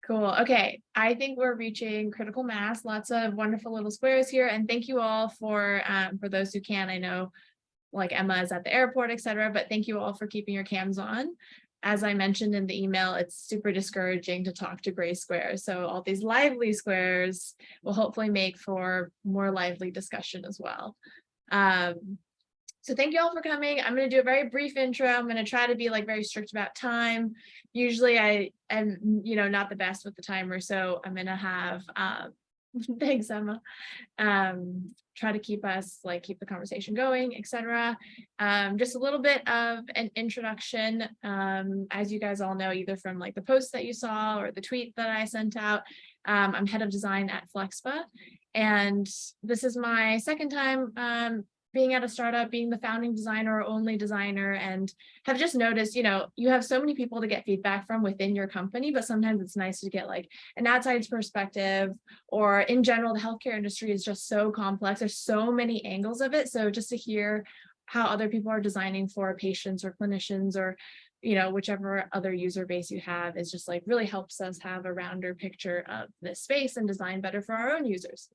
Cool. Okay. I think we're reaching critical mass. Lots of wonderful little squares here. And thank you all for those who can. I know like Emma is at the airport, etc. But thank you all for keeping your cams on. As I mentioned in the email, it's super discouraging to talk to gray squares. So all these lively squares will hopefully make for more lively discussion as well. So thank you all for coming. I'm going to do a very brief intro. I'm going to try to be like very strict about time. Usually I am, not the best with the timer. So I'm going to have, thanks, Emma. Try to keep the conversation going, etc. Just a little bit of an introduction. As you guys all know, either from like the post that you saw or the tweet that I sent out, I'm head of design at Flexpa. And this is my second time being at a startup, being the founding designer or only designer, and have just noticed, you have so many people to get feedback from within your company, but sometimes it's nice to get like an outside perspective, or in general, the healthcare industry is just so complex. There's so many angles of it. So just to hear how other people are designing for patients or clinicians or, whichever other user base you have is just like really helps us have a rounder picture of this space and design better for our own users.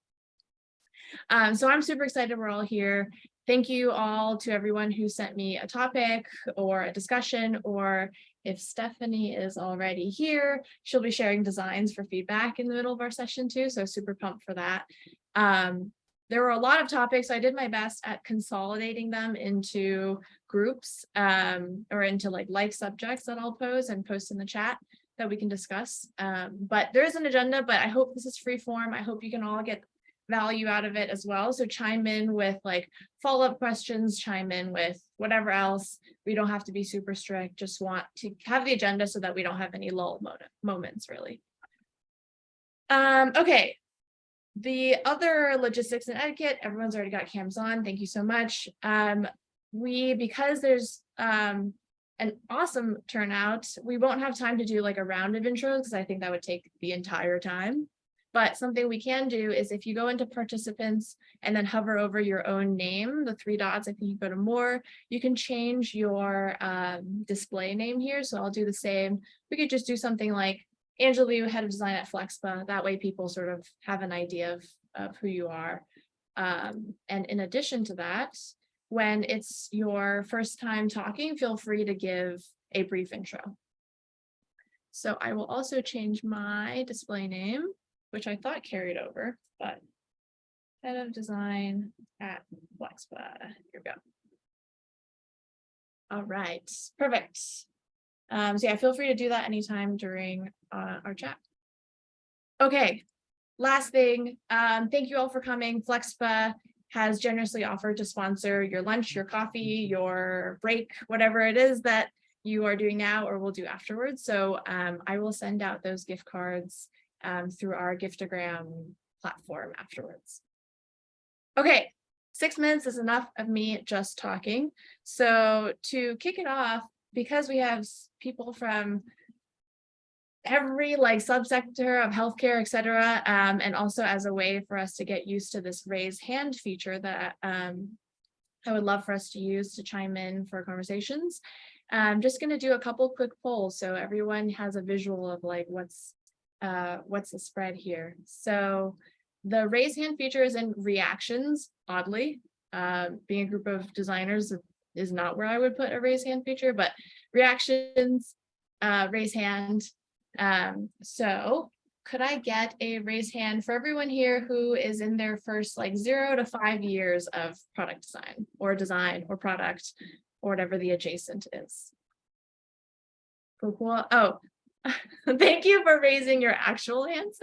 So I'm super excited we're all here. Thank you all to everyone who sent me a topic or a discussion, or if Stephanie is already here, she'll be sharing designs for feedback in the middle of our session too. So super pumped for that. There were a lot of topics. So I did my best at consolidating them into groups or into like subjects that I'll post in the chat that we can discuss. But there is an agenda, but I hope this is free form. I hope you can all get value out of it as well. So chime in with like follow-up questions, chime in with whatever else. We don't have to be super strict, just want to have the agenda so that we don't have any lull moments really. Okay, the other logistics and etiquette, everyone's already got cams on. Thank you so much. Because there's an awesome turnout, we won't have time to do like a round of intros because I think that would take the entire time. But something we can do is if you go into participants and then hover over your own name, the 3 dots, I think you go to more, you can change your display name here. So I'll do the same. We could just do something like Angela Liu, head of design at Flexpa. That way people sort of have an idea of who you are. And in addition to that, when it's your first time talking, feel free to give a brief intro. So I will also change my display name, which I thought carried over, but head of design at Flexpa. Here we go. All right, perfect. So yeah, feel free to do that anytime during our chat. Okay, last thing, thank you all for coming. Flexpa has generously offered to sponsor your lunch, your coffee, your break, whatever it is that you are doing now or will do afterwards. So I will send out those gift cards through our giftogram platform afterwards. Okay, 6 minutes is enough of me just talking. So to kick it off, because we have people from every subsector of healthcare, etc., and also as a way for us to get used to this raise hand feature that I would love for us to use to chime in for conversations. I'm just going to do a couple quick polls so everyone has a visual of what's the spread here. So the raise hand feature is in reactions, oddly. Being a group of designers is not where I would put a raise hand feature, but reactions, raise hand. So could I get a raise hand for everyone here who is in their first 0 to 5 years of product design or product or whatever the adjacent is? Cool. Oh, thank you for raising your actual hands.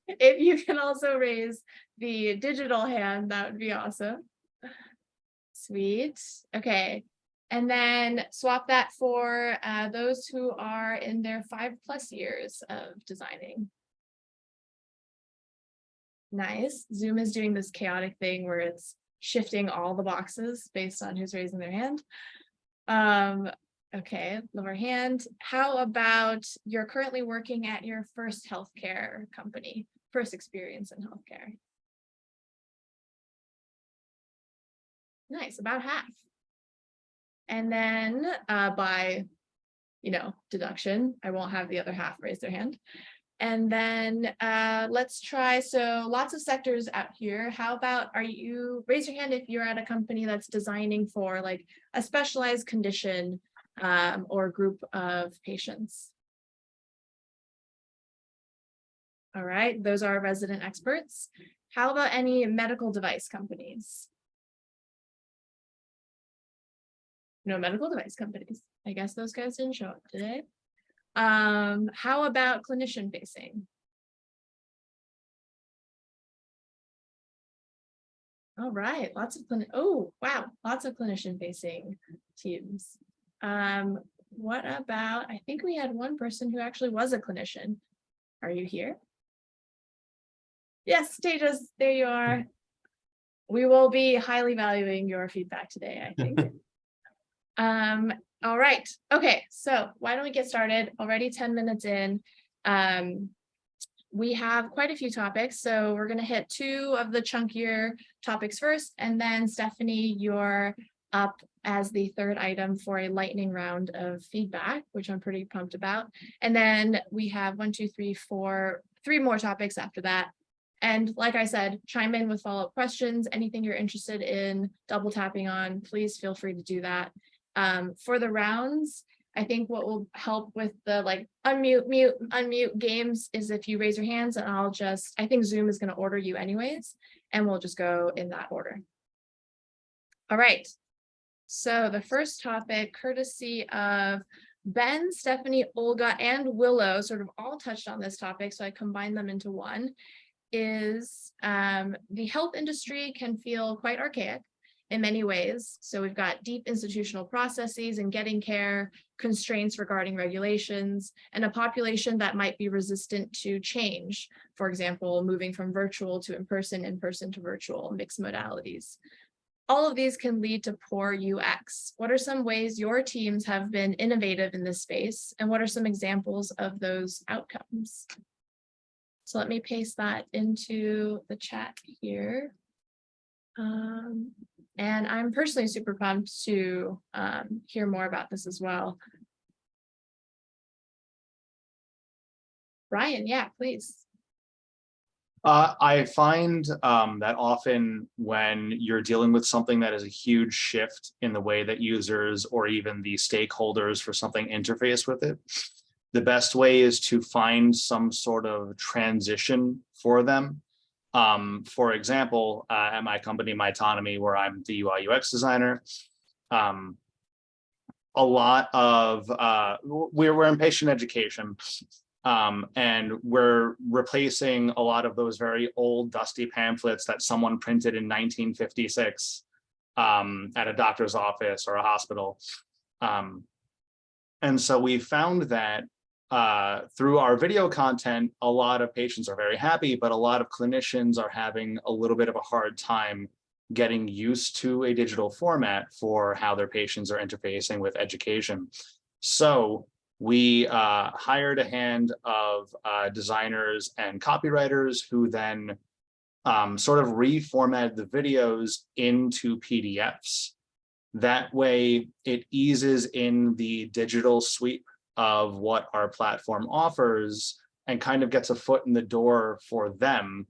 If you can also raise the digital hand, that would be awesome. Sweet. Okay. And then swap that for those who are in their 5+ years of designing. Nice. Zoom is doing this chaotic thing where it's shifting all the boxes based on who's raising their hand. Okay, lower hand. How about you're currently working at your first healthcare company, first experience in healthcare? Nice, about half. And then by, deduction, I won't have the other half raise their hand. And then let's try, so lots of sectors out here. How about, raise your hand if you're at a company that's designing for like a specialized condition or group of patients. All right, those are resident experts. How about any medical device companies? No medical device companies. I guess those guys didn't show up today. How about clinician facing? All right, lots of lots of clinician facing teams. What about, I think we had one person who actually was a clinician. Are you here? Yes, Tejas, there you are. We will be highly valuing your feedback today, I think. All right. Okay, so why don't we get started? Already 10 minutes in. We have quite a few topics, so we're going to hit two of the chunkier topics first, and then Stephanie, you're up as the third item for a lightning round of feedback, which I'm pretty pumped about. And then we have 3 more topics after that. And like I said, chime in with follow-up questions. Anything you're interested in double tapping on, please feel free to do that. For the rounds, I think what will help with the like unmute, mute, unmute games is if you raise your hands, and I think Zoom is going to order you anyways, and we'll just go in that order. All right. So the first topic, courtesy of Ben, Stephanie, Olga, and Willow, sort of all touched on this topic, so I combined them into one, is the health industry can feel quite archaic in many ways. So we've got deep institutional processes and getting care, constraints regarding regulations, and a population that might be resistant to change. For example, moving from virtual to in-person to virtual, mixed modalities. All of these can lead to poor UX. What are some ways your teams have been innovative in this space? And what are some examples of those outcomes? So let me paste that into the chat here. And I'm personally super pumped to hear more about this as well. Brian, yeah, please. I find that often when you're dealing with something that is a huge shift in the way that users or even the stakeholders for something interface with it, the best way is to find some sort of transition for them. For example, at my company, My Autonomy, where I'm the UI UX designer, a lot of, we're in patient education, and we're replacing a lot of those very old dusty pamphlets that someone printed in 1956 at a doctor's office or a hospital. And so we found that through our video content, a lot of patients are very happy, but a lot of clinicians are having a little bit of a hard time getting used to a digital format for how their patients are interfacing with education. So we hired a hand of designers and copywriters who then sort of reformatted the videos into PDFs. That way, it eases in the digital sweep of what our platform offers and kind of gets a foot in the door for them,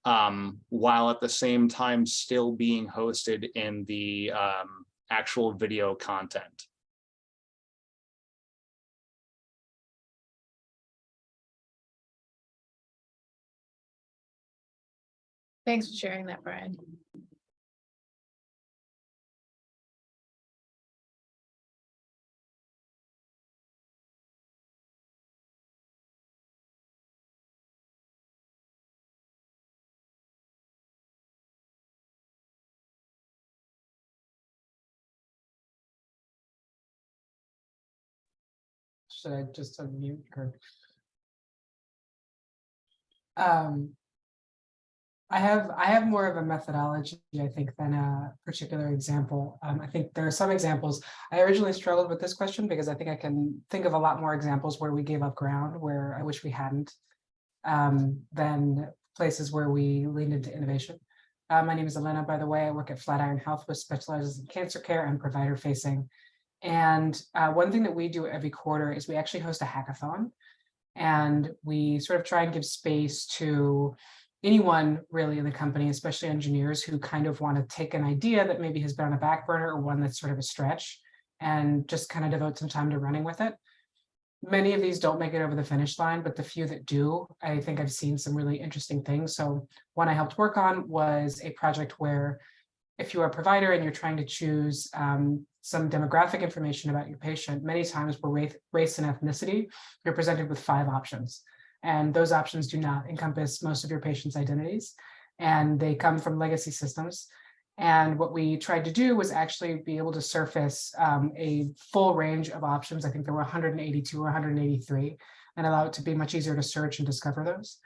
while at the same time still being hosted in the actual video content. Thanks for sharing that, Brian. Should I just unmute her? I have more of a methodology, I think, than a particular example. I think there are some examples. I originally struggled with this question because I think I can think of a lot more examples where we gave up ground where I wish we hadn't, than places where we leaned into innovation. My name is Elena, by the way. I work at Flatiron Health, which specializes in cancer care and provider facing. And one thing that we do every quarter is we actually host a hackathon. And we sort of try and give space to anyone really in the company, especially engineers who kind of want to take an idea that maybe has been on a back burner or one that's sort of a stretch and just kind of devote some time to running with it. Many of these don't make it over the finish line, but the few that do, I think I've seen some really interesting things. So one I helped work on was a project where if you are a provider and you're trying to choose some demographic information about your patient, many times for race and ethnicity, you're presented with 5 options. And those options do not encompass most of your patient's identities, and they come from legacy systems. And what we tried to do was actually be able to surface a full range of options. I think there were 182 or 183, and allow it to be much easier to search and discover those.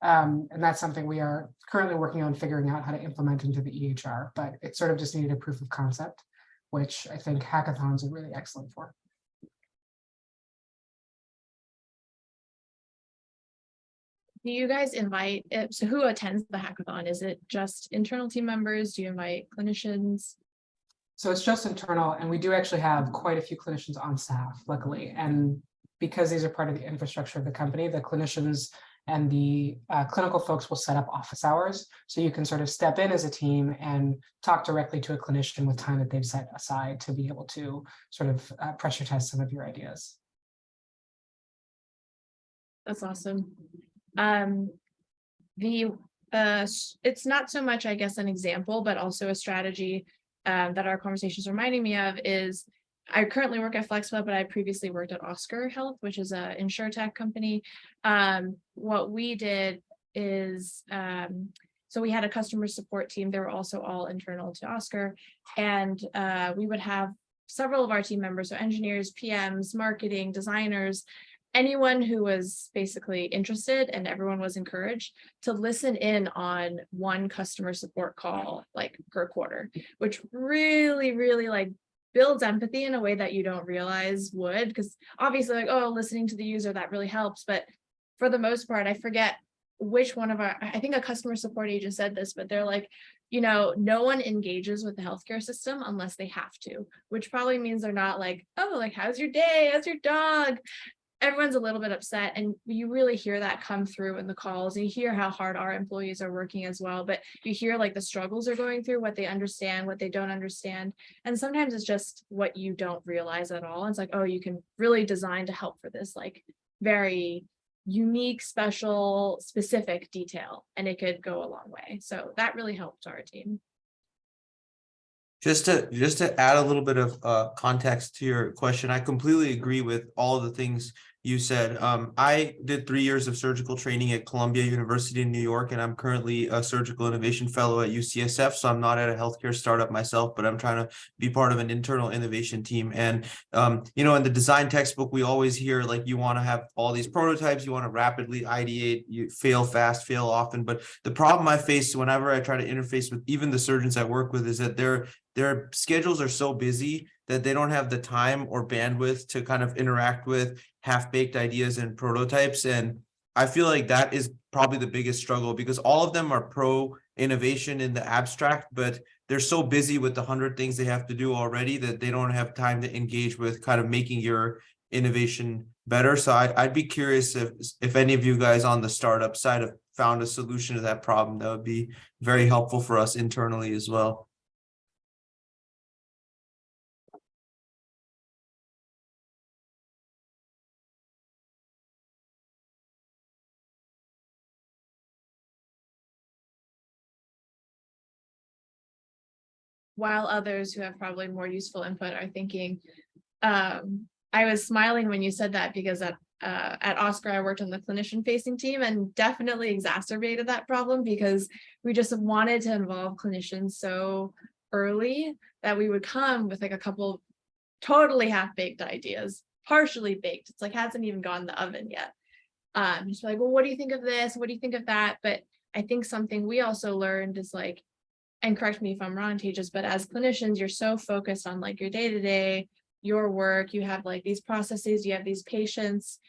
And that's something we are currently working on figuring out how to implement into the EHR, but it sort of just needed a proof of concept, which I think hackathons are really excellent for. Do you guys invite, so who attends the hackathon? Is it just internal team members? Do you invite clinicians? So it's just internal, and we do actually have quite a few clinicians on staff, luckily. And because these are part of the infrastructure of the company, the clinicians and the clinical folks will set up office hours. So you can sort of step in as a team and talk directly to a clinician with time that they've set aside to be able to sort of pressure test some of your ideas. That's awesome. It's not so much, I guess, an example, but also a strategy that our conversation is reminding me of is I currently work at Flexpa, but I previously worked at Oscar Health, which is an insurtech company. What we did is, so we had a customer support team. They were also all internal to Oscar. And we would have several of our team members, so engineers, PMs, marketing, designers, anyone who was basically interested, and everyone was encouraged to listen in on one customer support call like per quarter, which really like builds empathy in a way that you don't realize would, because obviously like, oh, listening to the user, that really helps. But for the most part, I forget which one of our, I think a customer support agent said this, but they're like, you know, no one engages with the healthcare system unless they have to, which probably means they're not like, oh, like, how's your day? How's your dog? Everyone's a little bit upset, and you really hear that come through in the calls, and you hear how hard our employees are working as well, but you hear like the struggles they're going through, what they understand, what they don't understand. And sometimes it's just what you don't realize at all. It's like, oh, you can really design to help for this like very unique, special, specific detail, and it could go a long way. So that really helped our team. Just to add a little bit of context to your question, I completely agree with all of the things you said. I did 3 years of surgical training at Columbia University in New York, and I'm currently a surgical innovation fellow at UCSF. So I'm not at a healthcare startup myself, but I'm trying to be part of an internal innovation team. And you know, in the design textbook, we always hear like you want to have all these prototypes, you want to rapidly ideate, you fail fast, fail often. But the problem I face whenever I try to interface with even the surgeons I work with is that their schedules are so busy that they don't have the time or bandwidth to kind of interact with half-baked ideas and prototypes. And I feel like that is probably the biggest struggle, because all of them are pro innovation in the abstract, but they're so busy with the 100 things they have to do already that they don't have time to engage with kind of making your innovation better. So I'd be curious if any of you guys on the startup side have found a solution to that problem. That would be very helpful for us internally as well. While others who have probably more useful input are thinking, I was smiling when you said that, because at Oscar, I worked on the clinician facing team and definitely exacerbated that problem, because we just wanted to involve clinicians so early that we would come with like a couple totally half-baked ideas, partially baked. It's like hasn't even gone in the oven yet. Just like, well, what do you think of this? What do you think of that? But I think something we also learned is like, and correct me if I'm wrong, Tejas, but as clinicians, you're so focused on like your day-to-day, your work, you have like these processes, you have these patients,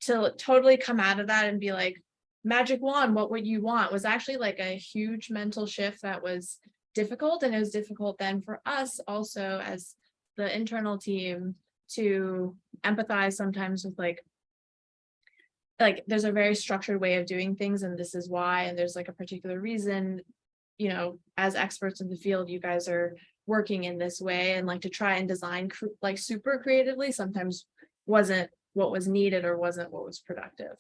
to totally come out of that and be like, magic wand, what would you want, was actually like a huge mental shift that was difficult. And it was difficult then for us also as the internal team to empathize sometimes with like like there's a very structured way of doing things, and this is why, and there's like a particular reason, you know, as experts in the field, you guys are working in this way, and like to try and design like super creatively sometimes wasn't what was needed or wasn't what was productive.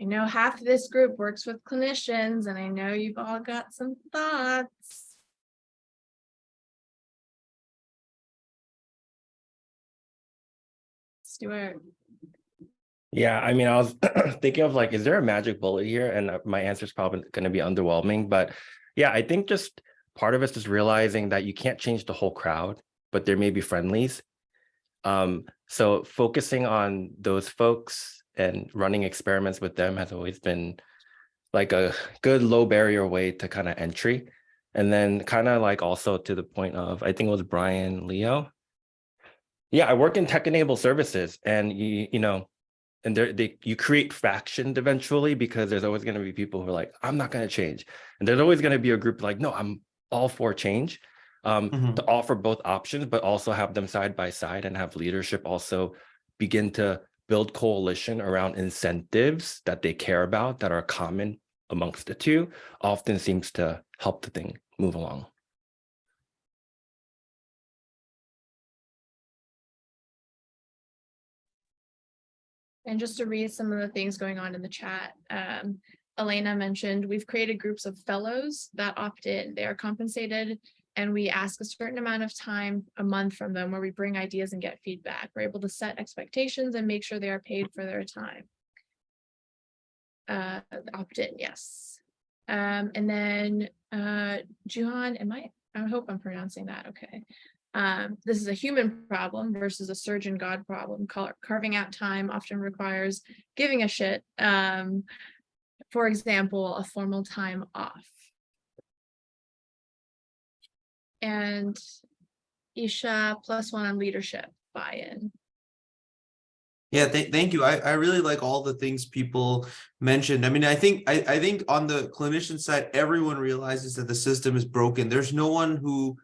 I know half of this group works with clinicians, and I know you've all got some thoughts. Stuart. Yeah, I mean, I was thinking of like, is there a magic bullet here? And my answer is probably going to be underwhelming. But yeah, I think just part of it's just realizing that you can't change the whole crowd, but there may be friendlies. So focusing on those folks and running experiments with them has always been like a good low barrier way to kind of entry. And then kind of like also to the point of, I think it was Brian Leo. Yeah, I work in tech-enabled services, and you know, and you create factions eventually, because there's always going to be people who are like, I'm not going to change. And there's always going to be a group like, no, I'm all for change, to offer both options, but also have them side by side and have leadership also begin to build coalition around incentives that they care about that are common amongst the two, often seems to help the thing move along. And just to read some of the things going on in the chat, Elena mentioned we've created groups of fellows that opt in. They are compensated, and we ask a certain amount of time a month from them where we bring ideas and get feedback. We're able to set expectations and make sure they are paid for their time. Opt in, yes. And then Juhan, I hope I'm pronouncing that okay. This is a human problem versus a surgeon God problem. Carving out time often requires giving a shit. For example, a formal time off. And Isha +1 on leadership buy-in. Yeah, thank you. I really like all the things people mentioned. I mean, I think on the clinician side, everyone realizes that the system is broken. There's no one who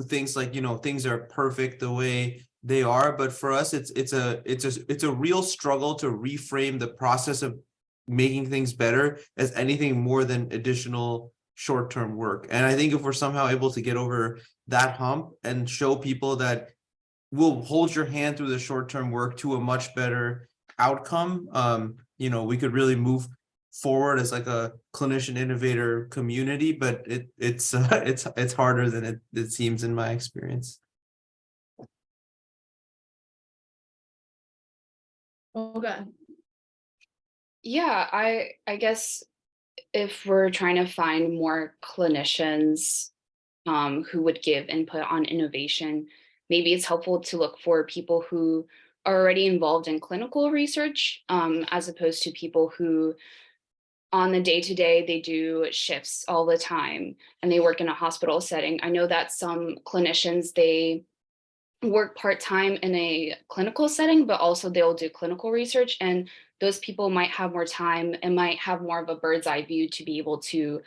thinks like, you know, things are perfect the way they are. But for us, it's a real struggle to reframe the process of making things better as anything more than additional short-term work. And I think if we're somehow able to get over that hump and show people that we'll hold your hand through the short-term work to a much better outcome, you know, we could really move forward as like a clinician innovator community, but it's harder than it seems in my experience. Olga. Yeah, I guess if we're trying to find more clinicians who would give input on innovation, maybe it's helpful to look for people who are already involved in clinical research, as opposed to people who on the day-to-day, they do shifts all the time and they work in a hospital setting. I know that some clinicians, they work part-time in a clinical setting, but also they'll do clinical research, and those people might have more time and might have more of a bird's eye view to be able to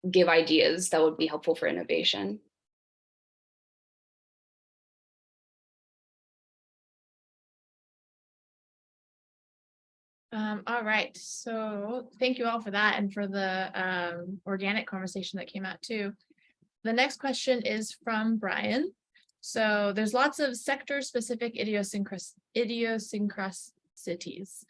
give ideas that would be helpful for innovation. All right, so thank you all for that and for the organic conversation that came out too. The next question is from Brian. So there's lots of sector-specific idiosyncrasies.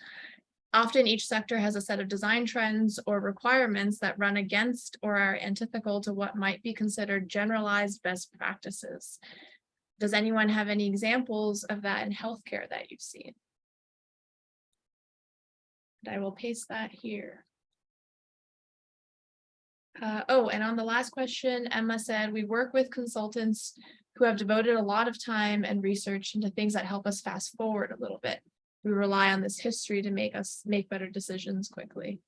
Often each sector has a set of design trends or requirements that run against or are antithetical to what might be considered generalized best practices. Does anyone have any examples of that in healthcare that you've seen? And I will paste that here. Oh, and on the last question, Emma said, we work with consultants who have devoted a lot of time and research into things that help us fast forward a little bit. We rely on this history to make us make better decisions quickly.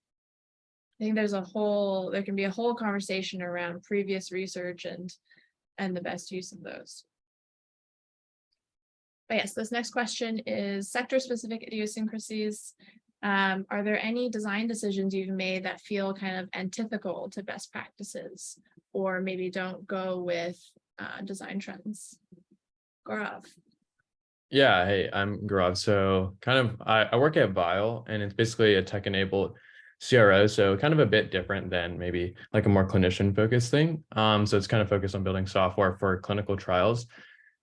I think there can be a whole conversation around previous research and the best use of those. But yes, this next question is sector-specific idiosyncrasies. Are there any design decisions you've made that feel kind of antithetical to best practices, or maybe don't go with design trends? Gaurav. Yeah, hey, I'm Gaurav. So I work at Vile, and it's basically a tech-enabled CRO. So kind of a bit different than maybe like a more clinician-focused thing. So it's kind of focused on building software for clinical trials.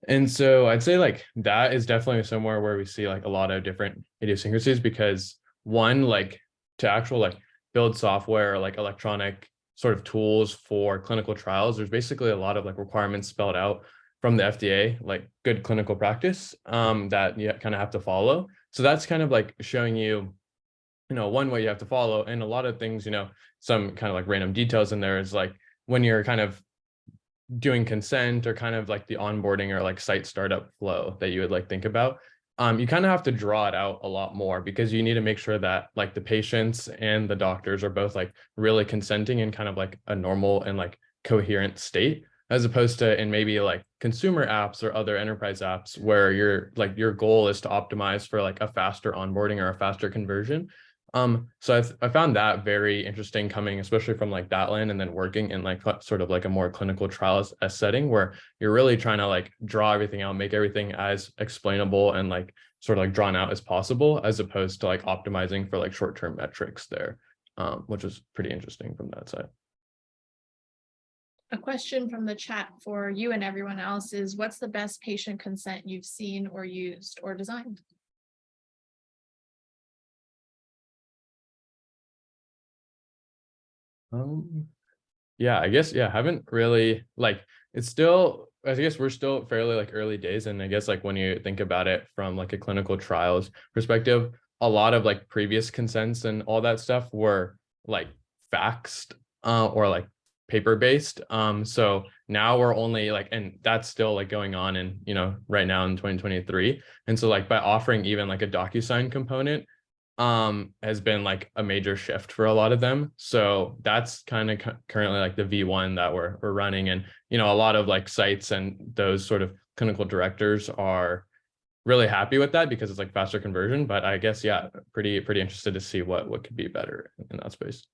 And so I'd say like that is definitely somewhere where we see like a lot of different idiosyncrasies, because one, like to actual like build software, like electronic sort of tools for clinical trials, there's basically a lot of like requirements spelled out from the FDA, like good clinical practice that you kind of have to follow. So that's kind of like showing you, one way you have to follow, and a lot of things, some kind of like random details in there is like when you're kind of doing consent or kind of like the onboarding or like site startup flow that you would like think about, you kind of have to draw it out a lot more, because you need to make sure that like the patients and the doctors are both like really consenting in kind of like a normal and like coherent state, as opposed to in maybe like consumer apps or other enterprise apps where your goal is to optimize for like a faster onboarding or a faster conversion. So I found that very interesting, coming especially from like that land, and then working in like sort of like a more clinical trials setting where you're really trying to like draw everything out, make everything as explainable and like sort of like drawn out as possible, as opposed to like optimizing for like short-term metrics there, which is pretty interesting from that side. A question from the chat for you and everyone else is, what's the best patient consent you've seen or used or designed? Yeah, I guess, yeah, haven't really like, it's still, I guess we're still fairly like early days. And I guess like when you think about it from like a clinical trials perspective, a lot of like previous consents and all that stuff were like faxed or like paper based. So now we're only like, and that's still like going on in, right now in 2023. And so like by offering even like a DocuSign component, has been like a major shift for a lot of them. So that's kind of currently like the V1 that we're running. And, a lot of like sites and those sort of clinical directors are really happy with that, because it's like faster conversion. But I guess, yeah, pretty interested to see what could be better in that space.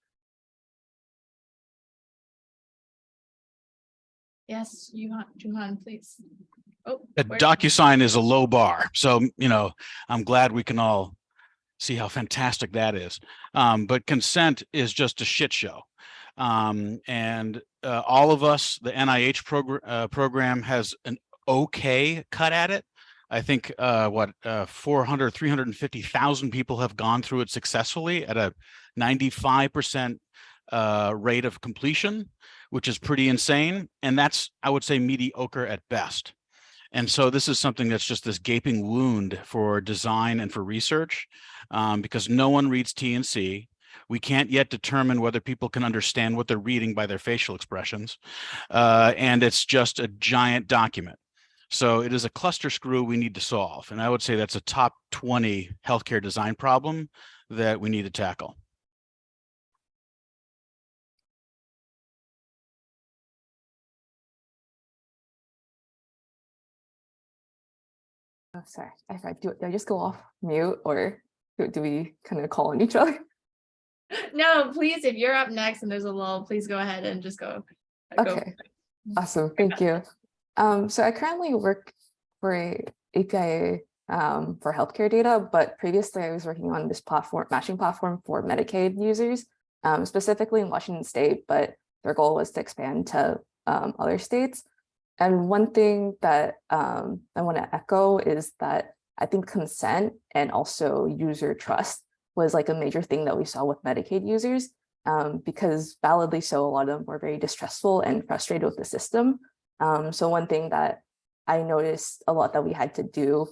Yes, Juhan, please. Oh, DocuSign is a low bar. So, I'm glad we can all see how fantastic that is. But consent is just a shit show. And all of us, the NIH program has an okay cut at it. I think 350,000 people have gone through it successfully at a 95% rate of completion, which is pretty insane. And that's, I would say, mediocre at best. And so this is something that's just this gaping wound for design and for research, because no one reads T&C. We can't yet determine whether people can understand what they're reading by their facial expressions. And it's just a giant document. So it is a cluster screw we need to solve. And I would say that's a top 20 healthcare design problem that we need to tackle. Oh, sorry. Do I just go off mute, or do we kind of call on each other? No, please, if you're up next and there's a lull, please go ahead and just go. Okay, awesome. Thank you. So I currently work for a API for healthcare data, but previously I was working on this matching platform for Medicaid users, specifically in Washington State, but their goal was to expand to other states. And one thing that I want to echo is that I think consent and also user trust was like a major thing that we saw with Medicaid users, because validly so, a lot of them were very distrustful and frustrated with the system. So one thing that I noticed a lot that we had to do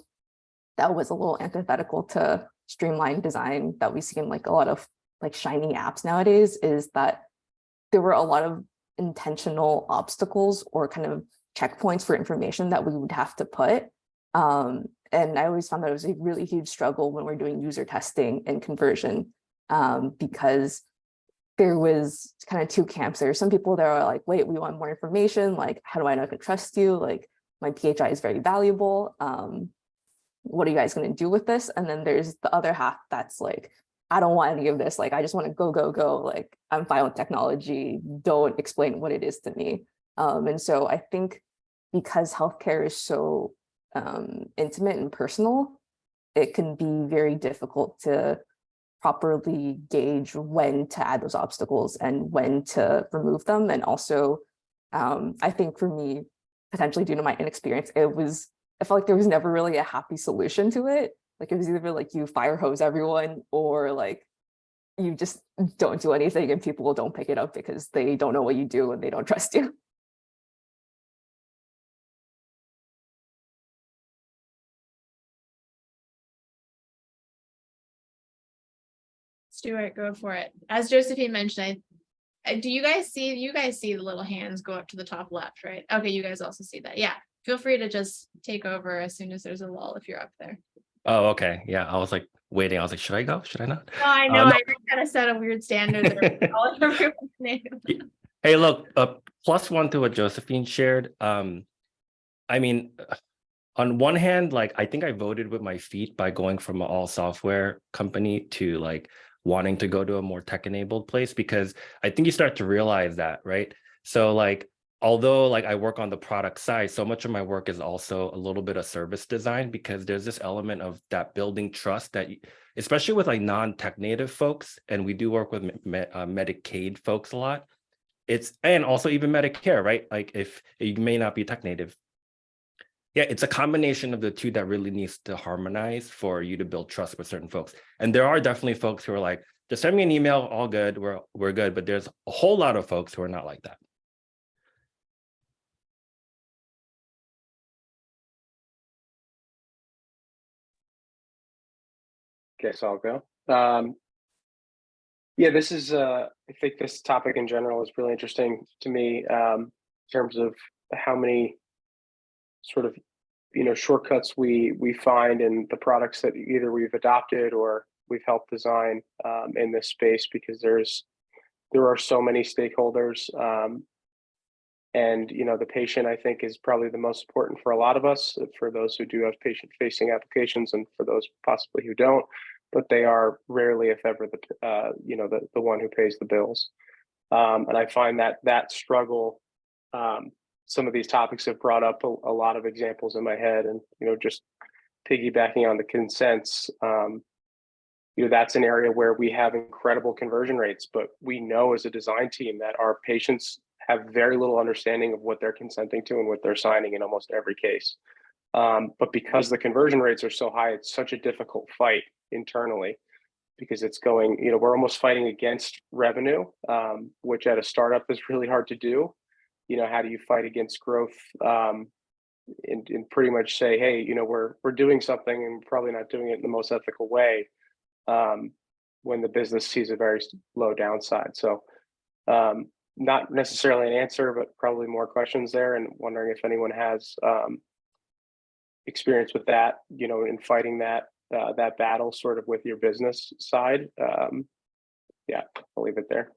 that was a little antithetical to streamlined design that we see in like a lot of like shiny apps nowadays is that there were a lot of intentional obstacles or kind of checkpoints for information that we would have to put. And I always found that it was a really huge struggle when we're doing user testing and conversion, because there was kind of two camps. There are some people that are like, wait, we want more information. Like, how do I know I can trust you? Like, my PHI is very valuable. what are you guys going to do with this? And then there's the other half that's like, I don't want any of this. Like, I just want to go, go, go. Like, I'm fine with technology. Don't explain what it is to me. And so I think because healthcare is so intimate and personal, it can be very difficult to properly gauge when to add those obstacles and when to remove them. And also, I think for me, potentially due to my inexperience, I felt like there was never really a happy solution to it. Like it was either like you fire hose everyone, or like you just don't do anything and people don't pick it up because they don't know what you do and they don't trust you. Stuart, go for it. As Josephine mentioned, do you guys see the little hands go up to the top left, right? Okay, you guys also see that. Yeah, feel free to just take over as soon as there's a lull if you're up there. Oh, okay. Yeah, I was like waiting. I was like, should I go? Should I not? No, I know. No. I kind of set a weird standard there. Calling everyone's name. Hey, look, +1 to what Josephine shared. I mean, on one hand, like I think I voted with my feet by going from an all software company to like wanting to go to a more tech-enabled place, because I think you start to realize that, right? So like, although like I work on the product side, so much of my work is also a little bit of service design, because there's this element of that building trust that, especially with like non-tech native folks, and we do work with Medicaid folks a lot. And also even Medicare, right? Like if you may not be tech native. Yeah, it's a combination of the two that really needs to harmonize for you to build trust with certain folks. And there are definitely folks who are like, just send me an email, all good, we're good. But there's a whole lot of folks who are not like that. Guess I'll go. Yeah, this is I think this topic in general is really interesting to me, in terms of how many sort of shortcuts we find in the products that either we've adopted or we've helped design in this space, because there are so many stakeholders, and the patient, I think, is probably the most important for a lot of us, for those who do have patient facing applications and for those possibly who don't, but they are rarely, if ever, the one who pays the bills. And I find that struggle, some of these topics have brought up a lot of examples in my head, and just piggybacking on the consents, that's an area where we have incredible conversion rates, but we know as a design team that our patients have very little understanding of what they're consenting to and what they're signing in almost every case. But because the conversion rates are so high, it's such a difficult fight internally, because it's going, we're almost fighting against revenue, which at a startup is really hard to do. How do you fight against growth, and pretty much say, hey, we're doing something and we're probably not doing it in the most ethical way, when the business sees a very low downside. So not necessarily an answer, but probably more questions there, and wondering if anyone has experience with that, in fighting that battle sort of with your business side. Yeah, I'll leave it there.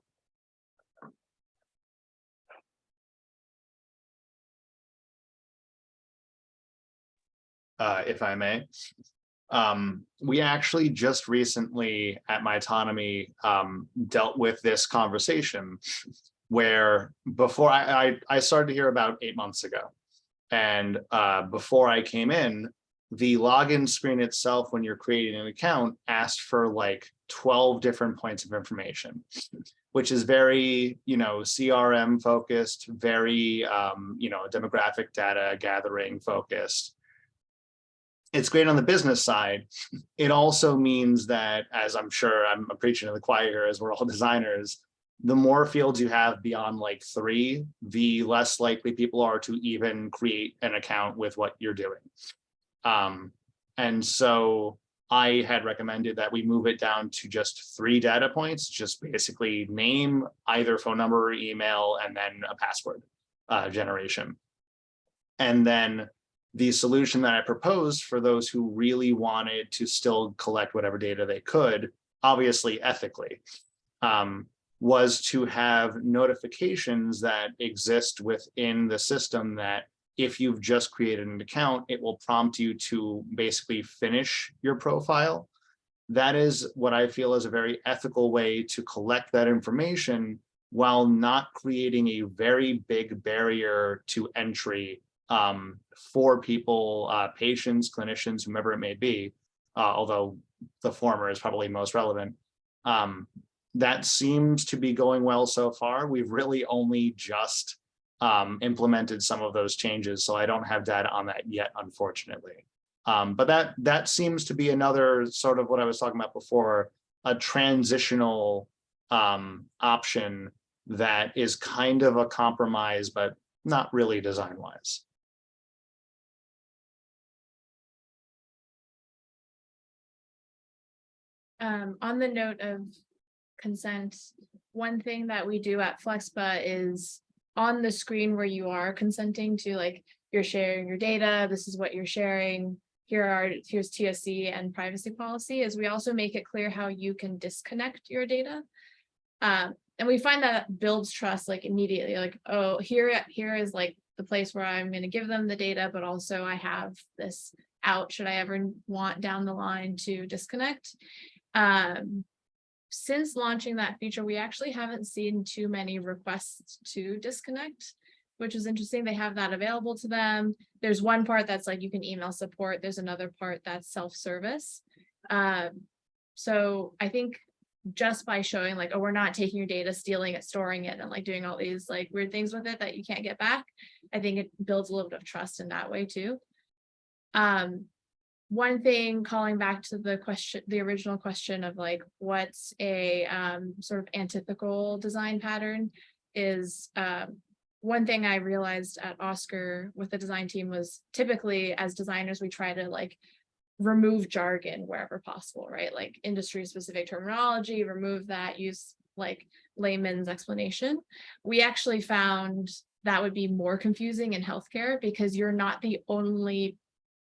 If I may. We actually just recently at My Autonomy dealt with this conversation, where before I started here about 8 months ago. And before I came in, the login screen itself, when you're creating an account, asked for like 12 different points of information, which is very, CRM focused, very, demographic data gathering focused. It's great on the business side. It also means that, as I'm sure I'm preaching to the choir here, as we're all designers, the more fields you have beyond like 3, the less likely people are to even create an account with what you're doing. And so I had recommended that we move it down to just 3 data points, just basically name, either phone number or email, and then a password generation. And then the solution that I proposed for those who really wanted to still collect whatever data they could, obviously ethically, was to have notifications that exist within the system that if you've just created an account, it will prompt you to basically finish your profile. That is what I feel is a very ethical way to collect that information while not creating a very big barrier to entry for people, patients, clinicians, whomever it may be, although the former is probably most relevant. That seems to be going well so far. We've really only just implemented some of those changes, so I don't have data on that yet, unfortunately. But that seems to be another sort of what I was talking about before, a transitional option that is kind of a compromise, but not really design-wise. On the note of consent, one thing that we do at Flexpa is on the screen where you are consenting to, like, you're sharing your data, this is what you're sharing, here's TSC and privacy policy, is we also make it clear how you can disconnect your data. And we find that builds trust, like, immediately, like, oh, here is like the place where I'm going to give them the data, but also I have this out should I ever want down the line to disconnect. Since launching that feature, we actually haven't seen too many requests to disconnect, which is interesting. They have that available to them. There's one part that's like you can email support. There's another part that's self-service. So I think just by showing like, oh, we're not taking your data, stealing it, storing it, and like doing all these like weird things with it that you can't get back, I think it builds a little bit of trust in that way too. One thing, calling back to the question, the original question of like, what's a sort of antithetical design pattern, is one thing I realized at Oscar with the design team was typically as designers, we try to like remove jargon wherever possible, right? Like industry specific terminology, remove that, use like layman's explanation. We actually found that would be more confusing in healthcare because you're not the only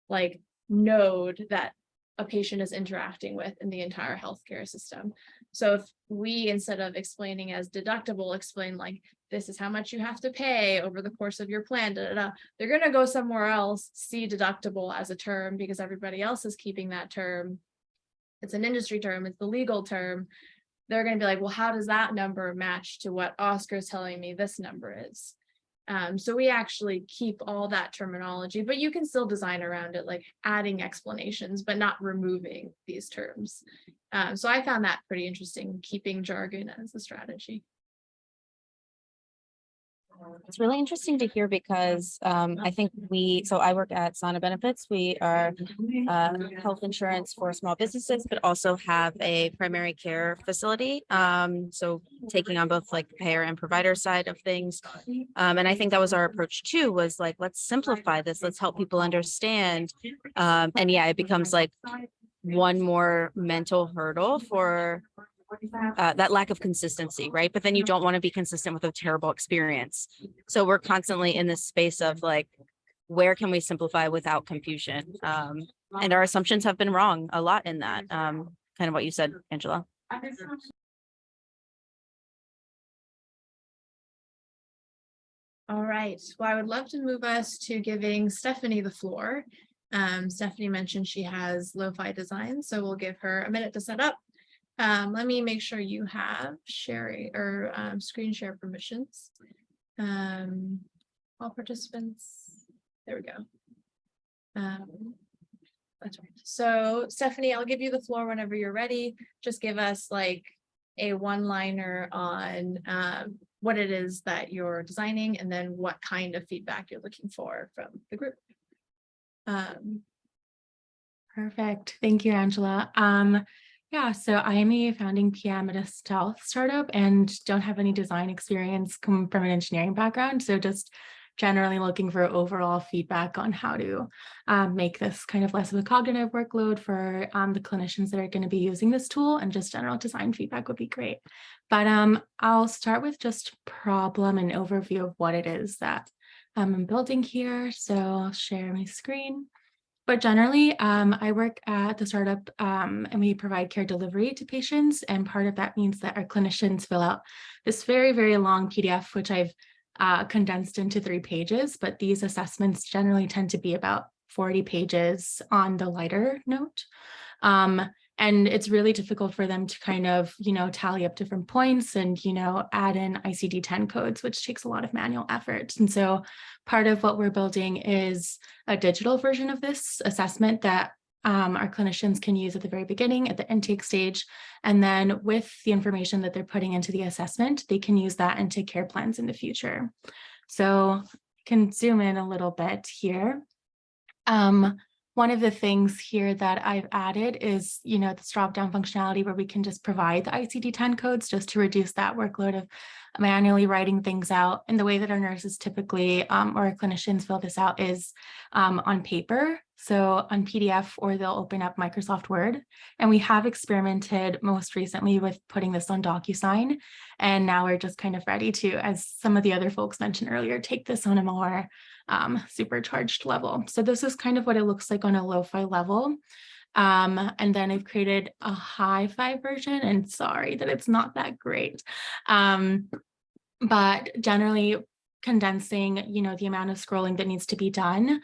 like node that a patient is interacting with in the entire healthcare system. So if we, instead of explaining as deductible, explain like, this is how much you have to pay over the course of your plan, they're going to go somewhere else, see deductible as a term because everybody else is keeping that term. It's an industry term, it's the legal term. They're going to be like, well, how does that number match to what Oscar's telling me this number is? So we actually keep all that terminology, but you can still design around it, like adding explanations, but not removing these terms. So I found that pretty interesting, keeping jargon as a strategy. It's really interesting to hear because I think I work at Sana Benefits. We are health insurance for small businesses, but also have a primary care facility. So taking on both like the payer and provider side of things. And I think that was our approach too, was like, let's simplify this. Let's help people understand. And yeah, it becomes like one more mental hurdle for that lack of consistency, right? But then you don't want to be consistent with a terrible experience. So we're constantly in this space of like, where can we simplify without confusion? And our assumptions have been wrong a lot in that, kind of what you said, Angela. All right, well, I would love to move us to giving Stephanie the floor. Stephanie mentioned she has lo-fi design, so we'll give her a minute to set up. Let me make sure you have sharing or screen share permissions. All participants, there we go. That's right. So Stephanie, I'll give you the floor whenever you're ready. Just give us like a one-liner on what it is that you're designing and then what kind of feedback you're looking for from the group. Perfect. Thank you, Angela. Yeah, so I am a founding PM at a stealth startup and don't have any design experience coming from an engineering background. So just generally looking for overall feedback on how to make this kind of less of a cognitive workload for the clinicians that are going to be using this tool, and just general design feedback would be great. But I'll start with just problem and overview of what it is that I'm building here. So I'll share my screen. But generally, I work at the startup and we provide care delivery to patients. And part of that means that our clinicians fill out this very, very long PDF, which I've condensed into 3 pages, but these assessments generally tend to be about 40 pages on the lighter note. And it's really difficult for them to kind of, tally up different points and, add in ICD-10 codes, which takes a lot of manual effort. And so part of what we're building is a digital version of this assessment that our clinicians can use at the very beginning, at the intake stage. And then with the information that they're putting into the assessment, they can use that into care plans in the future. So I can zoom in a little bit here. One of the things here that I've added is, this drop-down functionality where we can just provide the ICD-10 codes just to reduce that workload of manually writing things out. And the way that our nurses typically, or our clinicians fill this out is on paper. So on PDF, or they'll open up Microsoft Word. And we have experimented most recently with putting this on DocuSign. And now we're just kind of ready to, as some of the other folks mentioned earlier, take this on a more supercharged level. So this is kind of what it looks like on a lo-fi level. And then I've created a hi-fi version, and sorry that it's not that great. But generally condensing, the amount of scrolling that needs to be done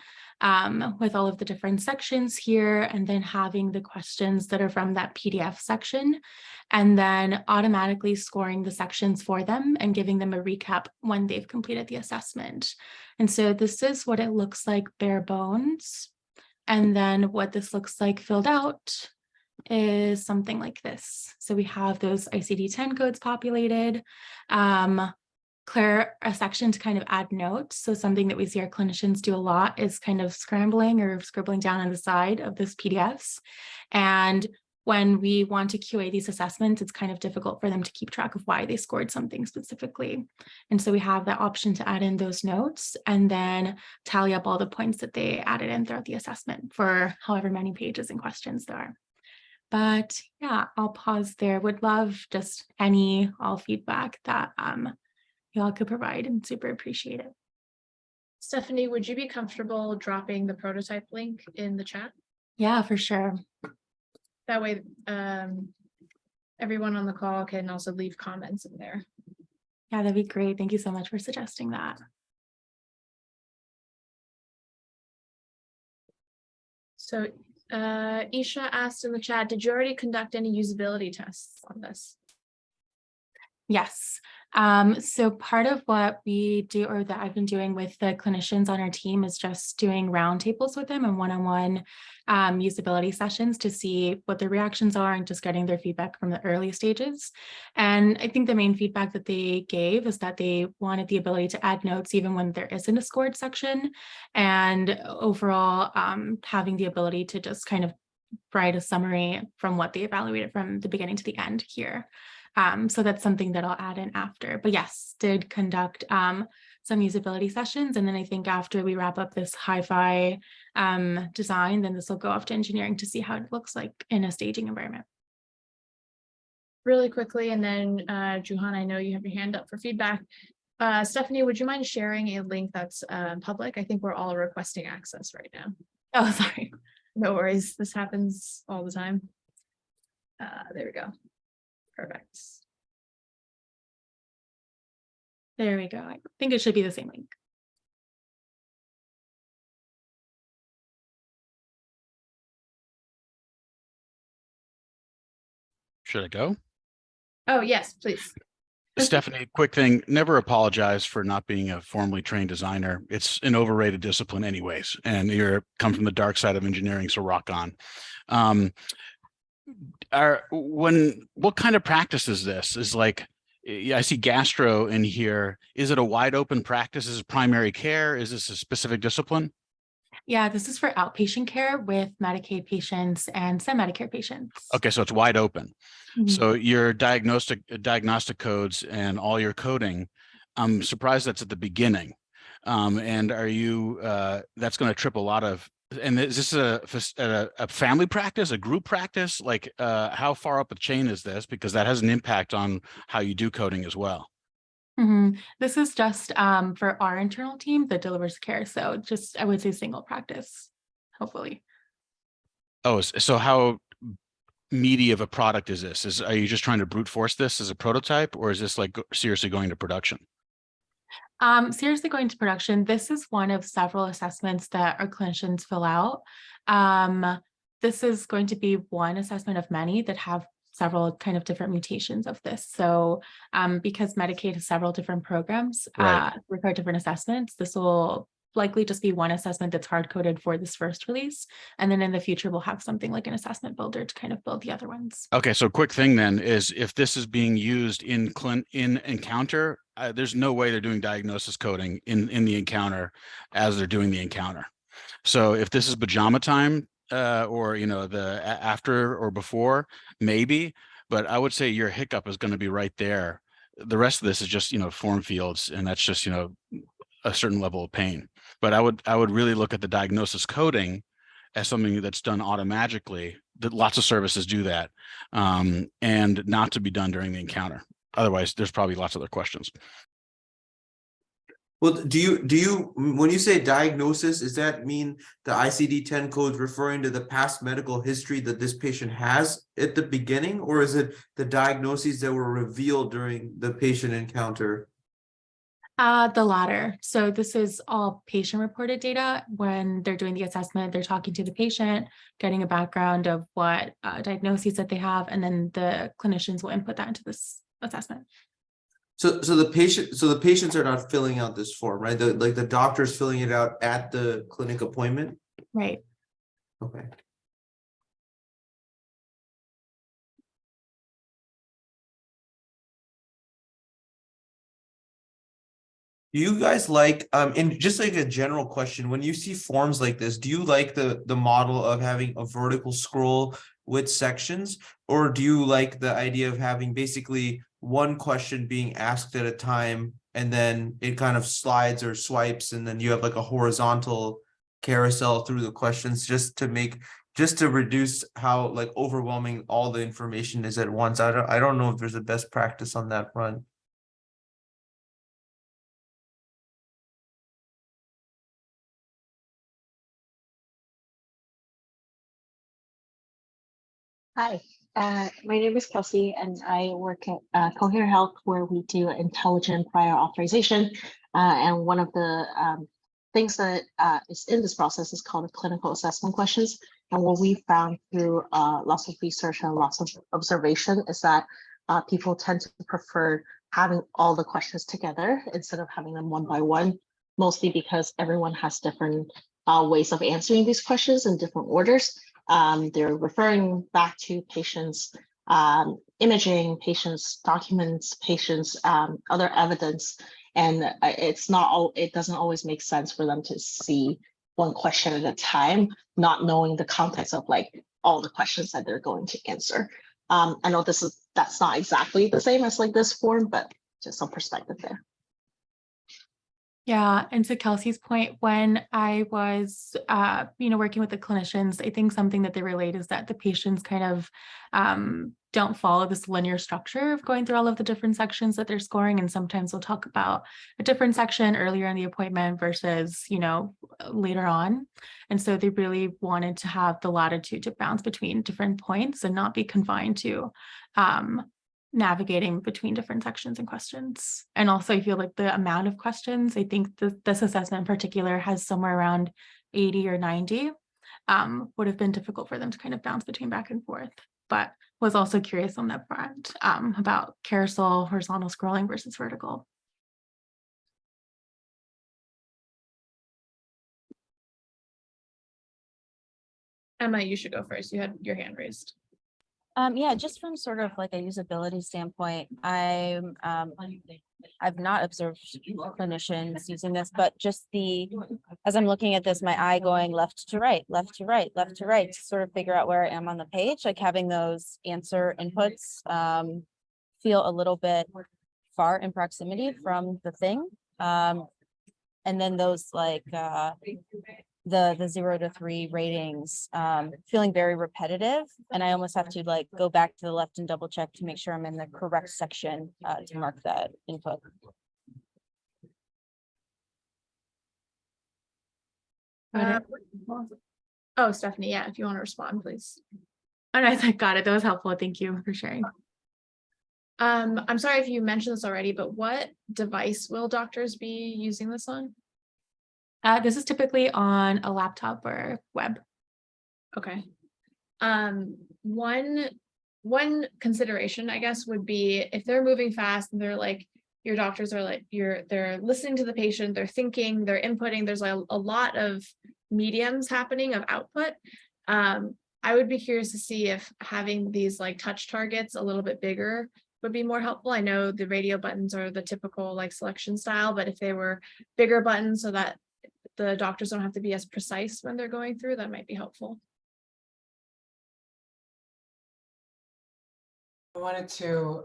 with all of the different sections here, and then having the questions that are from that PDF section, and then automatically scoring the sections for them and giving them a recap when they've completed the assessment. And so this is what it looks like bare bones. And then what this looks like filled out is something like this. So we have those ICD-10 codes populated. Clear a section to kind of add notes. So something that we see our clinicians do a lot is kind of scrambling or scribbling down on the side of this PDFs. And when we want to QA these assessments, it's kind of difficult for them to keep track of why they scored something specifically. And so we have that option to add in those notes and then tally up all the points that they added in throughout the assessment for however many pages and questions there are. But yeah, I'll pause there. Would love just all feedback that y'all could provide, and super appreciate it. Stephanie, would you be comfortable dropping the prototype link in the chat? Yeah, for sure. That way, everyone on the call can also leave comments in there. Yeah, that'd be great. Thank you so much for suggesting that. So Isha asked in the chat, did you already conduct any usability tests on this? Yes. So part of what we do, or that I've been doing with the clinicians on our team, is just doing roundtables with them and one-on-one usability sessions to see what their reactions are and just getting their feedback from the early stages. And I think the main feedback that they gave is that they wanted the ability to add notes even when there isn't a scored section, and overall having the ability to just kind of write a summary from what they evaluated from the beginning to the end here. So that's something that I'll add in after. But yes, did conduct some usability sessions. And then I think after we wrap up this hi-fi design, then this will go off to engineering to see how it looks like in a staging environment. Really quickly, and then Juhan, I know you have your hand up for feedback. Stephanie, would you mind sharing a link that's public? I think we're all requesting access right now. Oh, sorry. No worries. This happens all the time. There we go. Perfect. There we go. I think it should be the same link. Should I go? Oh, yes, please. Stephanie, quick thing, never apologize for not being a formally trained designer. It's an overrated discipline anyways, and you're come from the dark side of engineering, so rock on. What kind of practice is this? Is like, I see gastro in here. Is it a wide open practice? Is it primary care? Is this a specific discipline? Yeah, this is for outpatient care with Medicaid patients and some Medicare patients. Okay, so it's wide open. Mhm. So your diagnostic codes and all your coding, I'm surprised that's at the beginning. And are you, that's going to trip a lot of, and is this a family practice, a group practice? Like how far up the chain is this? Because that has an impact on how you do coding as well. Mhm. This is just for our internal team that delivers care. So just, I would say, single practice, hopefully. Oh, so how meaty of a product is this? Are you just trying to brute force this as a prototype, or is this like seriously going to production? Seriously going to production, this is one of several assessments that our clinicians fill out. This is going to be one assessment of many that have several kind of different mutations of this. So because Medicaid has several different programs, Right. require different assessments, this will likely just be one assessment that's hard coded for this first release. And then in the future, we'll have something like an assessment builder to kind of build the other ones. Okay, so quick thing then is if this is being used in encounter, there's no way they're doing diagnosis coding in the encounter as they're doing the encounter. So if this is pajama time, or the after or before, maybe, but I would say your hiccup is going to be right there. The rest of this is just form fields, and that's just a certain level of pain. But I would really look at the diagnosis coding as something that's done automatically. That lots of services do that, and not to be done during the encounter. Otherwise, there's probably lots of other questions. Well, do you when you say diagnosis, does that mean the ICD-10 codes referring to the past medical history that this patient has at the beginning, or is it the diagnoses that were revealed during the patient encounter? The latter. So this is all patient reported data. When they're doing the assessment, they're talking to the patient, getting a background of what diagnoses that they have, and then the clinicians will input that into this assessment. So the patients are not filling out this form, right? The doctor's filling it out at the clinic appointment. Right. Okay. Do you guys like, and just like a general question, when you see forms like this, do you like the model of having a vertical scroll with sections, or do you like the idea of having basically one question being asked at a time, and then it kind of slides or swipes, and then you have like a horizontal carousel through the questions, just to reduce how like overwhelming all the information is at once? I don't know if there's a best practice on that front. Hi, my name is Kelsey, and I work at Cohere Health, where we do intelligent prior authorization. And one of the things that is in this process is called clinical assessment questions. And what we found through lots of research and lots of observation is that people tend to prefer having all the questions together instead of having them one by one, mostly because everyone has different ways of answering these questions in different orders. They're referring back to patients' imaging, patients' documents, patients' other evidence, and it doesn't always make sense for them to see one question at a time, not knowing the context of like all the questions that they're going to answer. I know that's not exactly the same as like this form, but just some perspective there. Yeah, and to Kelsey's point, when I was, working with the clinicians, I think something that they relate is that the patients kind of don't follow this linear structure of going through all of the different sections that they're scoring. And sometimes we'll talk about a different section earlier in the appointment versus, later on. And so they really wanted to have the latitude to bounce between different points and not be confined to navigating between different sections and questions. And also I feel like the amount of questions, I think this assessment in particular has somewhere around 80 or 90, would have been difficult for them to kind of bounce between back and forth, but was also curious on that front about carousel, horizontal scrolling versus vertical. Emma, you should go first. You had your hand raised. Yeah, just from sort of like a usability standpoint, I've not observed clinicians using this, but just as I'm looking at this, my eye going left to right, left to right, left to right, to sort of figure out where I am on the page, like having those answer inputs feel a little bit far in proximity from the thing. And then those like the 0 to 3 ratings feeling very repetitive, and I almost have to like go back to the left and double check to make sure I'm in the correct section to mark that input. Oh, Stephanie, yeah, if you want to respond, please. Oh, no, I got it. That was helpful. Thank you for sharing. I'm sorry if you mentioned this already, but what device will doctors be using this on? This is typically on a laptop or web. Okay. One consideration, I guess, would be if they're moving fast and they're like, your doctors are like, they're listening to the patient, they're thinking, they're inputting, there's a lot of mediums happening of output. I would be curious to see if having these like touch targets a little bit bigger would be more helpful. I know the radio buttons are the typical like selection style, but if they were bigger buttons so that the doctors don't have to be as precise when they're going through, that might be helpful. I wanted to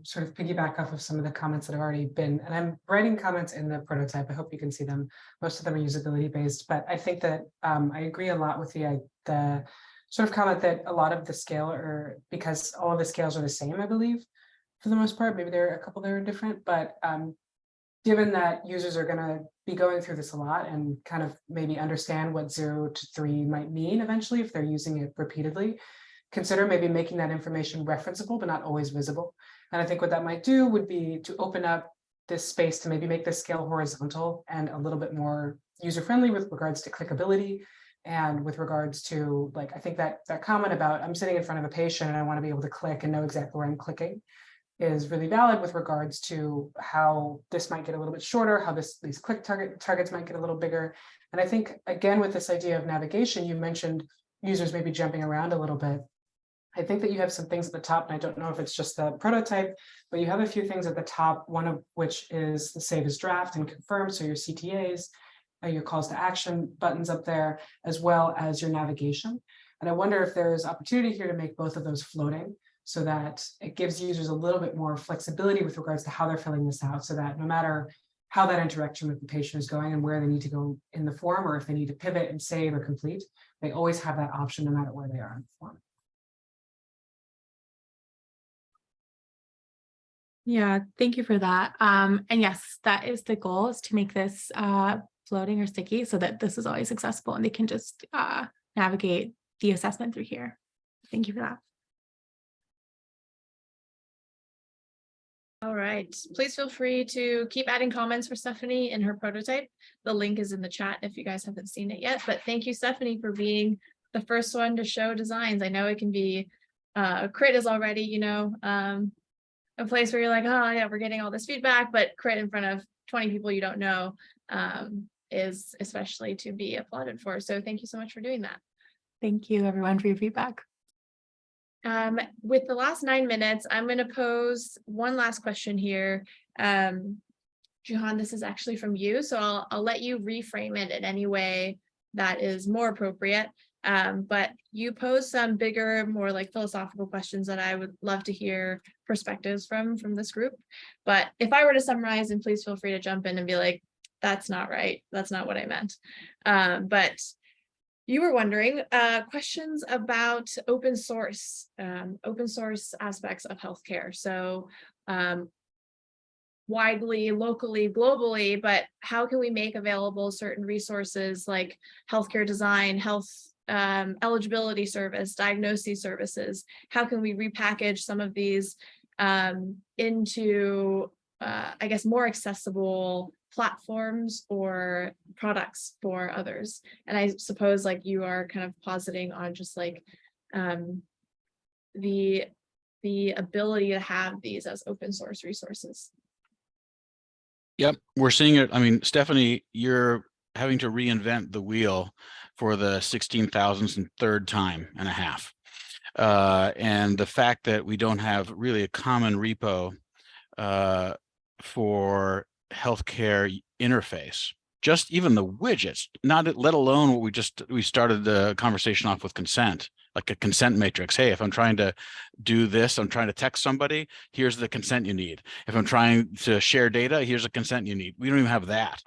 sort of piggyback off of some of the comments that have already been, and I'm writing comments in the prototype. I hope you can see them. Most of them are usability based, but I think that I agree a lot with the sort of comment that a lot of the scale are, because all of the scales are the same, I believe, for the most part. Maybe there are a couple that are different, but given that users are going to be going through this a lot and kind of maybe understand what 0 to 3 might mean eventually if they're using it repeatedly, consider maybe making that information referenceable, but not always visible. And I think what that might do would be to open up this space to maybe make this scale horizontal and a little bit more user-friendly with regards to clickability and with regards to, like, I think that comment about I'm sitting in front of a patient and I want to be able to click and know exactly where I'm clicking is really valid with regards to how this might get a little bit shorter, how these click targets might get a little bigger. And I think, again, with this idea of navigation, you mentioned users maybe jumping around a little bit. I think that you have some things at the top, and I don't know if it's just the prototype, but you have a few things at the top, one of which is the save as draft and confirm, so your CTAs, your calls to action buttons up there, as well as your navigation. And I wonder if there's opportunity here to make both of those floating so that it gives users a little bit more flexibility with regards to how they're filling this out, so that no matter how that interaction with the patient is going and where they need to go in the form, or if they need to pivot and save or complete, they always have that option no matter where they are in the form. Yeah, thank you for that. And yes, that is the goal, is to make this floating or sticky so that this is always accessible and they can just navigate the assessment through here. Thank you for that. All right, please feel free to keep adding comments for Stephanie in her prototype. The link is in the chat if you guys haven't seen it yet, but thank you, Stephanie, for being the first one to show designs. I know it can be, Crit is already, you know, a place where you're like, oh yeah, we're getting all this feedback, but Crit in front of 20 people you don't know is especially to be applauded for. So thank you so much for doing that. Thank you everyone for your feedback. With the last 9 minutes, I'm going to pose one last question here. Juhan, this is actually from you, so I'll let you reframe it in any way that is more appropriate. But you pose some bigger, more like philosophical questions that I would love to hear perspectives from this group. But if I were to summarize, and please feel free to jump in and be like, that's not right, that's not what I meant. But you were wondering questions about open source aspects of healthcare. So widely, locally, globally, but how can we make available certain resources like healthcare design, health eligibility service, diagnosis services? How can we repackage some of these into, I guess, more accessible platforms or products for others? And I suppose like you are kind of positing on just like the ability to have these as open source resources. Yep, we're seeing it. I mean, Stephanie, you're having to reinvent the wheel for the 16,000th time and a half. And the fact that we don't have really a common repo for healthcare interface, just even the widgets, let alone what we started the conversation off with consent, like a consent matrix. Hey, if I'm trying to do this, I'm trying to text somebody, here's the consent you need. If I'm trying to share data, here's the consent you need. We don't even have that.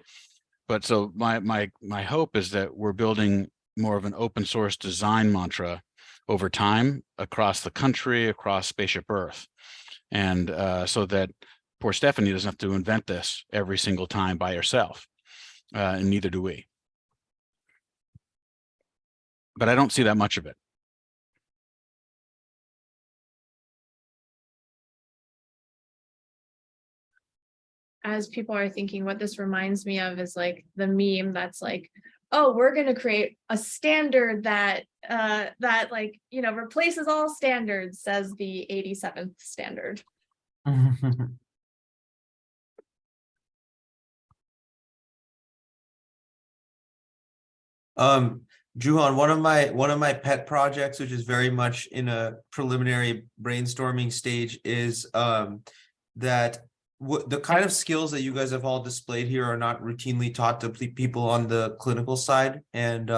But so my hope is that we're building more of an open source design mantra over time across the country, across Spaceship Earth. And so that poor Stephanie doesn't have to invent this every single time by herself. And neither do we. But I don't see that much of it. as people are thinking, what this reminds me of is like the meme that's like, oh, we're going to create a standard that that like, you know, replaces all standards, says the 87th standard. Juhan, one of my pet projects, which is very much in a preliminary brainstorming stage, is that the kind of skills that you guys have all displayed here are not routinely taught to people on the clinical side. And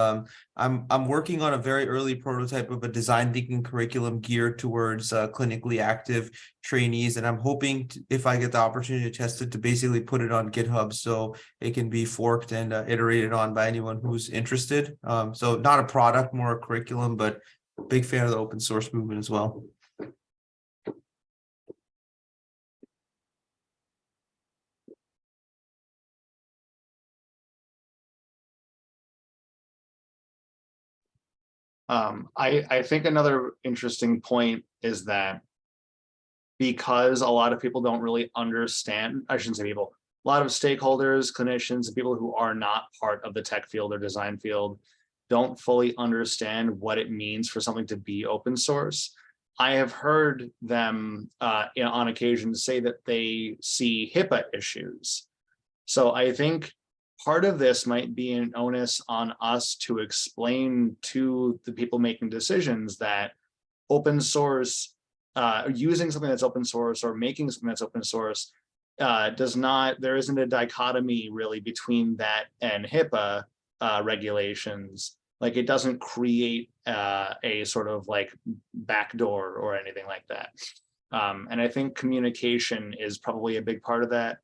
I'm working on a very early prototype of a design thinking curriculum geared towards clinically active trainees. And I'm hoping to, if I get the opportunity to test it, to basically put it on GitHub so it can be forked and iterated on by anyone who's interested. So not a product, more a curriculum, but big fan of the open source movement as well. I think another interesting point is that because a lot of people don't really understand, I shouldn't say people, a lot of stakeholders, clinicians, and people who are not part of the tech field or design field don't fully understand what it means for something to be open source. I have heard them on occasion say that they see HIPAA issues. So I think part of this might be an onus on us to explain to the people making decisions that open source, using something that's open source or making something that's open source there isn't a dichotomy really between that and HIPAA regulations. Like it doesn't create a sort of like backdoor or anything like that. And I think communication is probably a big part of that.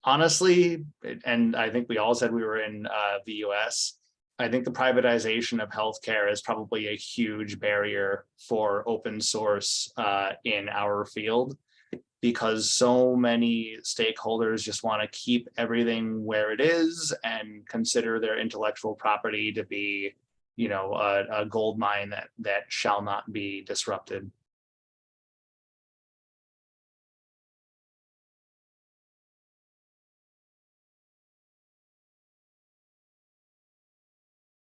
Honestly, and I think we all said we were in the US, I think the privatization of healthcare is probably a huge barrier for open source in our field, because so many stakeholders just want to keep everything where it is and consider their intellectual property to be, you know, a gold mine that shall not be disrupted.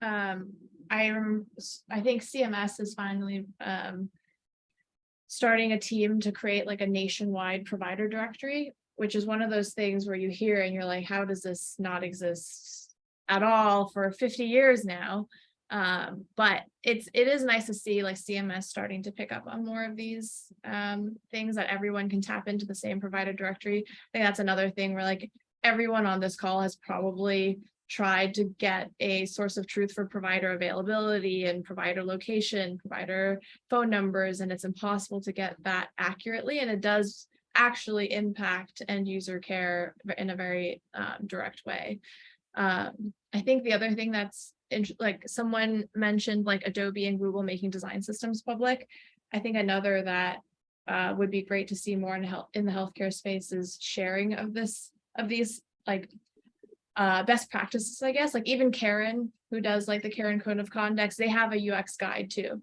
I think CMS is finally starting a team to create like a nationwide provider directory, which is one of those things where you hear and you're like, how does this not exist at all for 50 years now? But it is nice to see like CMS starting to pick up on more of these things, that everyone can tap into the same provider directory. I think that's another thing where like everyone on this call has probably tried to get a source of truth for provider availability and provider location, provider phone numbers, and it's impossible to get that accurately. And it does actually impact end user care in a very direct way. I think the other thing that's like someone mentioned, like Adobe and Google making design systems public. I think another that would be great to see more in the healthcare space is sharing of these like best practices, I guess. Like even Karen, who does like the Karen Code of Conduct, they have a UX guide too.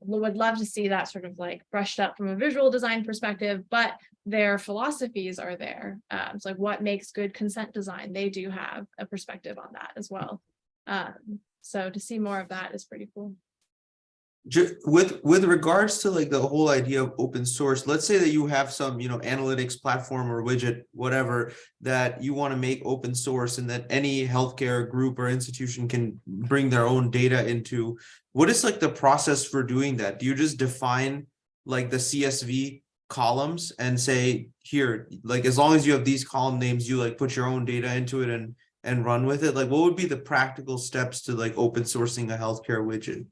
Would love to see that sort of like brushed up from a visual design perspective, but their philosophies are there. It's like what makes good consent design. They do have a perspective on that as well. So to see more of that is pretty cool. With regards to like the whole idea of open source, let's say that you have some, you know, analytics platform or widget, whatever, that you want to make open source and that any healthcare group or institution can bring their own data into. What is like the process for doing that? Do you just define like the CSV columns and say, here, like as long as you have these column names, you like put your own data into it and run with it? Like what would be the practical steps to like open sourcing a healthcare widget?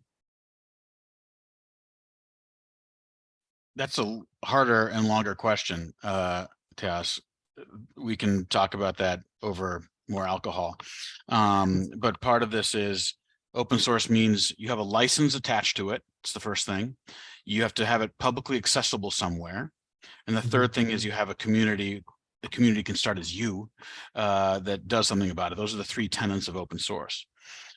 That's a harder and longer question, Tejas. We can talk about that over more alcohol. But part of this is open source means you have a license attached to it. It's the first thing. You have to have it publicly accessible somewhere. And the third thing is you have a community. The community can start as you that does something about it. Those are the three tenets of open source.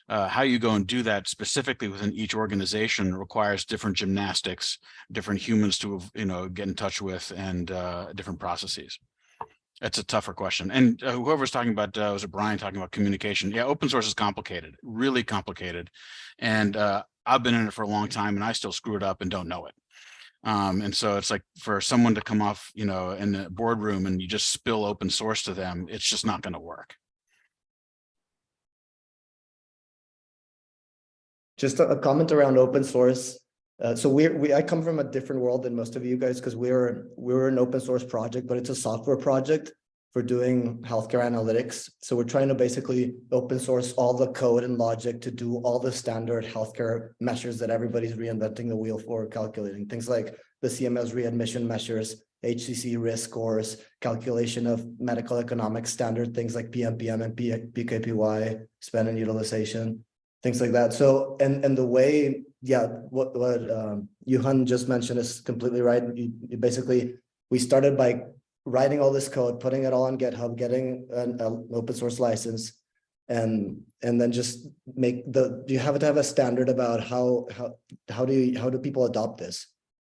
How you go and do that specifically within each organization requires different gymnastics, different humans to, you know, get in touch with, and different processes. That's a tougher question. And whoever's talking about, was it Brian talking about communication? Yeah, open source is complicated, really complicated. And I've been in it for a long time and I still screw it up and don't know it. And so it's like for someone to come off, you know, in the boardroom and you just spill open source to them, it's just not going to work. Just a comment around open source. So I come from a different world than most of you guys because we're an open source project, but it's a software project for doing healthcare analytics. So we're trying to basically open source all the code and logic to do all the standard healthcare measures that everybody's reinventing the wheel for calculating. Things like the CMS readmission measures, HCC risk scores, calculation of medical economic standard, things like PMPM and PKPY, spend and utilization, things like that. So, and the way, yeah, what Yuhan just mentioned is completely right. You basically, we started by writing all this code, putting it all on GitHub, getting an open source license, and then just you have to have a standard about how do people adopt this.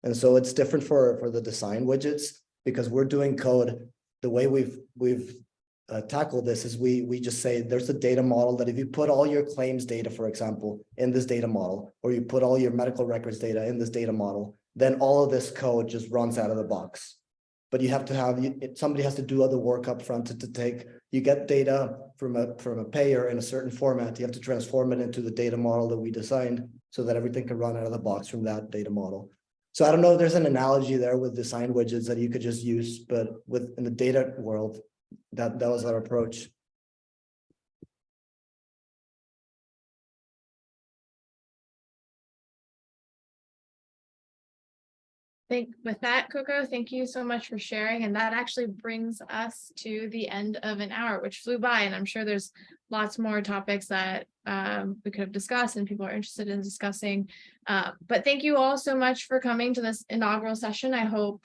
And so it's different for the design widgets because we're doing code. The way we've tackled this is we just say there's a data model that if you put all your claims data, for example, in this data model, or you put all your medical records data in this data model, then all of this code just runs out of the box. But you have to have, somebody has to do other work up front to take, you get data from a payer in a certain format, you have to transform it into the data model that we designed so that everything can run out of the box from that data model. So I don't know if there's an analogy there with design widgets that you could just use, but in the data world, that was our approach. With that, Coco, thank you so much for sharing. And that actually brings us to the end of an hour, which flew by. And I'm sure there's lots more topics that we could have discussed and people are interested in discussing. But thank you all so much for coming to this inaugural session. I hope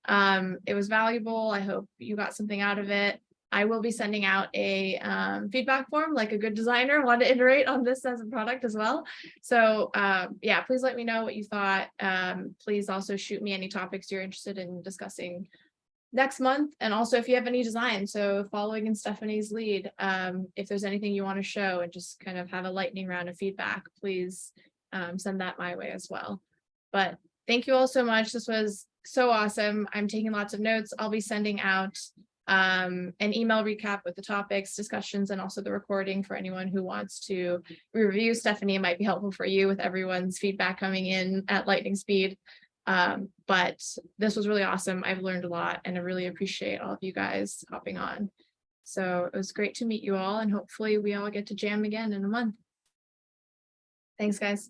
it was valuable. I hope you got something out of it. I will be sending out a feedback form like a good designer, want to iterate on this as a product as well. So yeah, please let me know what you thought. Please also shoot me any topics you're interested in discussing next month. And also if you have any design, so following in Stephanie's lead, if there's anything you want to show and just kind of have a lightning round of feedback, please send that my way as well. But thank you all so much. This was so awesome. I'm taking lots of notes. I'll be sending out an email recap with the topics, discussions, and also the recording for anyone who wants to review. Stephanie, it might be helpful for you with everyone's feedback coming in at lightning speed. But this was really awesome. I've learned a lot and I really appreciate all of you guys hopping on. So it was great to meet you all and hopefully we all get to jam again in a month. Thanks, guys.